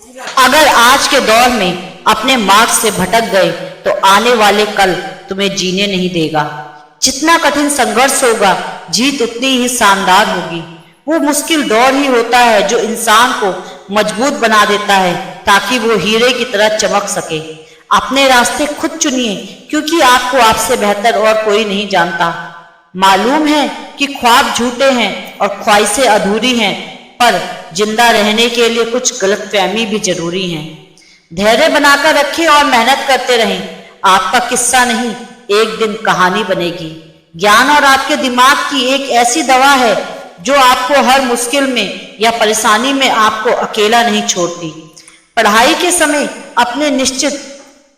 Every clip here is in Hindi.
अगर आज के दौर में अपने मार्ग से भटक गए तो आने वाले कल तुम्हें जीने नहीं देगा। जितना कठिन संघर्ष होगा, जीत उतनी ही शानदार होगी। वो मुश्किल दौर ही होता है जो इंसान को मजबूत बना देता है ताकि वो हीरे की तरह चमक सके। अपने रास्ते खुद चुनिए, क्योंकि आपको आपसे बेहतर और कोई नहीं जानता। मालूम है कि ख्वाब झूठे हैं और ख्वाहिशें अधूरी हैं, पर जिंदा रहने के लिए कुछ गलतफहमी भी जरूरी है। धैर्य बनाकर रखें और मेहनत करते रहें। आपका किस्सा नहीं, एक दिन कहानी बनेगी। ज्ञान और आपके दिमाग की एक ऐसी दवा है जो आपको हर मुश्किल में या परेशानी में आपको अकेला नहीं छोड़ती। पढ़ाई के समय अपने निश्चित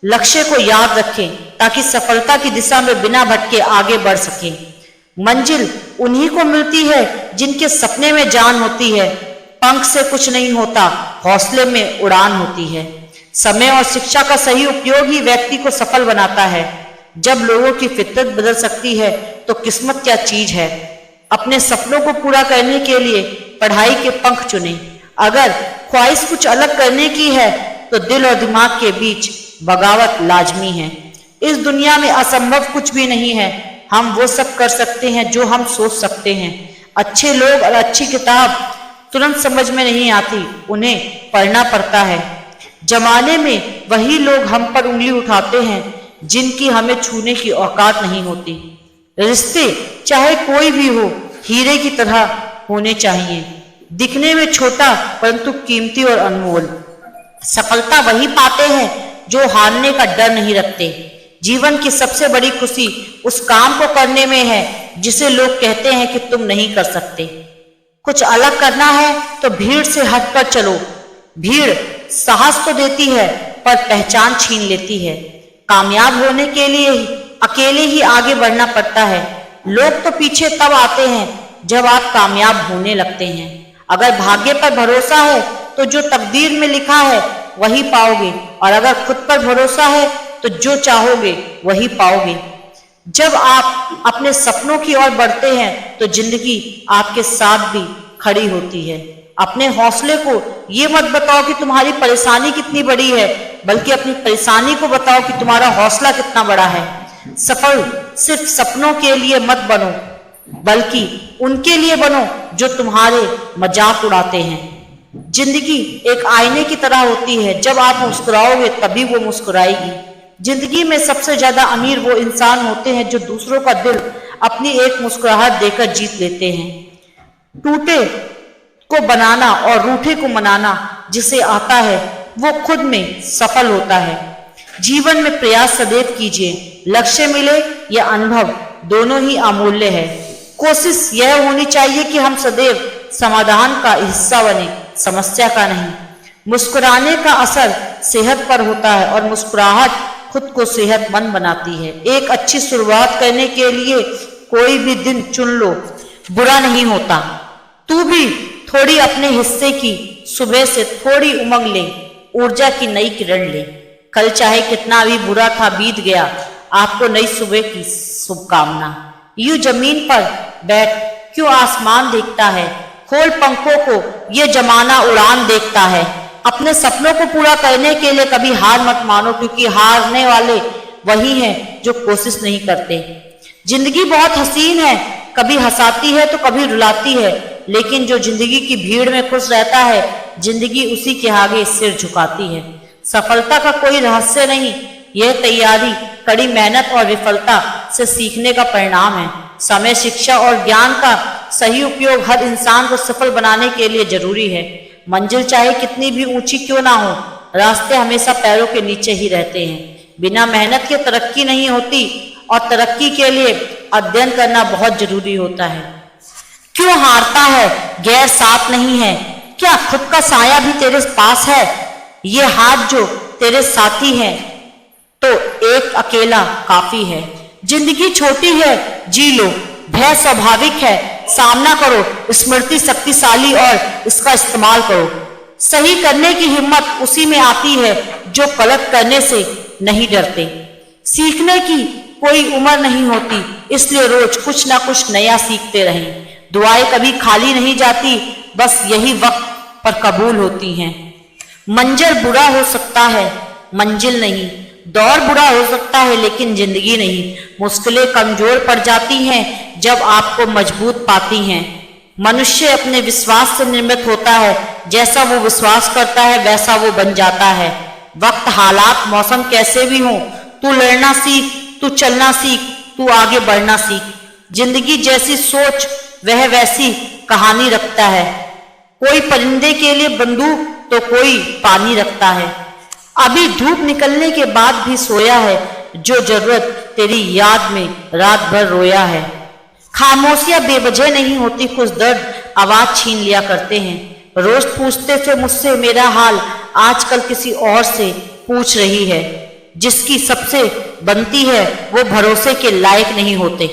लक्ष्य को याद रखें ताकि सफलता की दिशा में बिना भटके आगे बढ़ सकें। मंजिल उन्हीं को मिलती है जिनके सपने में जान होती है। पंख से कुछ नहीं होता, हौसले में उड़ान होती है। समय और शिक्षा का सही उपयोग ही व्यक्ति को सफल बनाता है। जब लोगों की फितरत बदल सकती है तो किस्मत क्या चीज है। अपने सपनों को पूरा करने के लिए पढ़ाई के पंख चुनें। अगर ख्वाहिश कुछ अलग करने की है तो दिल और दिमाग के बीच बगावत लाजमी है। इस दुनिया में असंभव कुछ भी नहीं है। हम वो सब कर सकते हैं जो हम सोच सकते हैं। अच्छे लोग और अच्छी किताब तुरंत समझ में नहीं आती, उन्हें पढ़ना पड़ता है। जमाने में वही लोग हम पर उंगली उठाते हैं जिनकी हमें छूने की औकात नहीं होती। रिश्ते चाहे कोई भी हो, हीरे की तरह होने चाहिए, दिखने में छोटा परंतु कीमती और अनमोल। सफलता वही पाते हैं जो हारने का डर नहीं रखते। जीवन की सबसे बड़ी खुशी उस काम को करने में है जिसे लोग कहते हैं कि तुम नहीं कर सकते। कुछ अलग करना है तो भीड़ से हटकर चलो। भीड़ साहस तो देती है पर पहचान छीन लेती है। कामयाब होने के लिए अकेले ही आगे बढ़ना पड़ता है। लोग तो पीछे तब आते हैं जब आप कामयाब होने लगते हैं। अगर भाग्य पर भरोसा है तो जो तकदीर में लिखा है वही पाओगे, और अगर खुद पर भरोसा है तो जो चाहोगे वही पाओगे। जब आप अपने सपनों की ओर बढ़ते हैं तो जिंदगी आपके साथ भी खड़ी होती है। अपने हौसले को ये मत बताओ कि तुम्हारी परेशानी कितनी बड़ी है, बल्कि अपनी परेशानी को बताओ कि तुम्हारा हौसला कितना बड़ा है। सफल सिर्फ सपनों के लिए मत बनो, बल्कि उनके लिए बनो जो तुम्हारे मजाक उड़ाते हैं। जिंदगी एक आईने की तरह होती है, जब आप मुस्कुराओगे तभी वो मुस्कुराएगी। जिंदगी में सबसे ज्यादा अमीर वो इंसान होते हैं जो दूसरों का दिल अपनी एक मुस्कुराहट देकर जीत लेते हैं। टूटे को बनाना और रूठे को मनाना जिसे आता है वो खुद में सफल होता है। जीवन में प्रयास सदैव कीजिए। लक्ष्य मिले या अनुभव, दोनों ही अमूल्य है। कोशिश यह होनी चाहिए कि हम सदैव समाधान का हिस्सा बने, समस्या का नहीं। मुस्कुराने का असर सेहत पर होता है और मुस्कुराहट खुद को सेहतमंद बनाती है। एक अच्छी शुरुआत करने के लिए कोई भी दिन चुन लो, बुरा नहीं होता। तू भी थोड़ी अपने हिस्से की, सुबह से थोड़ी उमंग ले, ऊर्जा की नई किरण ले। कल चाहे कितना भी बुरा था बीत गया, आपको नई सुबह की शुभकामना। यूं जमीन पर बैठ क्यों आसमान देखता है, खोल पंखों को ये जमाना उड़ान देखता है। अपने सपनों को पूरा करने के लिए कभी हार मत मानो, क्योंकि हारने वाले वही हैं जो कोशिश नहीं करते। जिंदगी बहुत हसीन है, कभी हंसाती है तो कभी रुलाती है, लेकिन जो जिंदगी की भीड़ में खुश रहता है, जिंदगी उसी के आगे सिर झुकाती है। सफलता का कोई रहस्य नहीं, यह तैयारी, कड़ी मेहनत और विफलता से सीखने का परिणाम है। समय, शिक्षा और ज्ञान का सही उपयोग हर इंसान को सफल बनाने के लिए जरूरी है। मंजिल चाहे कितनी भी ऊंची क्यों ना हो, रास्ते हमेशा पैरों के नीचे ही रहते हैं। बिना मेहनत के तरक्की नहीं होती, और तरक्की के लिए अध्ययन करना बहुत जरूरी होता है। क्यों हारता है, गैर साथ नहीं है, क्या खुद का साया भी तेरे पास है। ये हाथ जो तेरे साथी हैं तो एक अकेला काफी है। जिंदगी छोटी है, जी लो, भय स्वाभाविक है, सामना करो। स्मृति शक्तिशाली और इसका इस्तेमाल करो। सही करने की हिम्मत उसी में आती है जो गलत करने से नहीं डरते। सीखने की कोई उम्र नहीं होती, इसलिए रोज कुछ ना कुछ नया सीखते रहें। दुआएं कभी खाली नहीं जाती, बस यही वक्त पर कबूल होती हैं। मंजर बुरा हो सकता है, मंजिल नहीं। दौर बुरा हो सकता है, लेकिन जिंदगी नहीं। मुश्किलें कमजोर पड़ जाती हैं जब आपको मजबूत पाती हैं। मनुष्य अपने विश्वास से निर्मित होता है। जैसा वो विश्वास करता है वैसा वो बन जाता है। वक्त, हालात, मौसम कैसे भी हों, तू लड़ना सीख, तू चलना सीख, तू आगे बढ़ना सीख। जिंदगी जैसी सोच वह वैसी कहानी रखता है। कोई परिंदे के लिए बंदूक तो कोई पानी रखता है। अभी धूप निकलने के बाद भी सोया है, जो जरूरत तेरी याद में रात भर रोया है। खामोशियां बेवजह नहीं होती, कुछ दर्द आवाज छीन लिया करते हैं। रोज पूछते थे मुझसे मेरा हाल, आजकल किसी और से पूछ रही है। जिसकी सबसे बनती है वो भरोसे के लायक नहीं होते।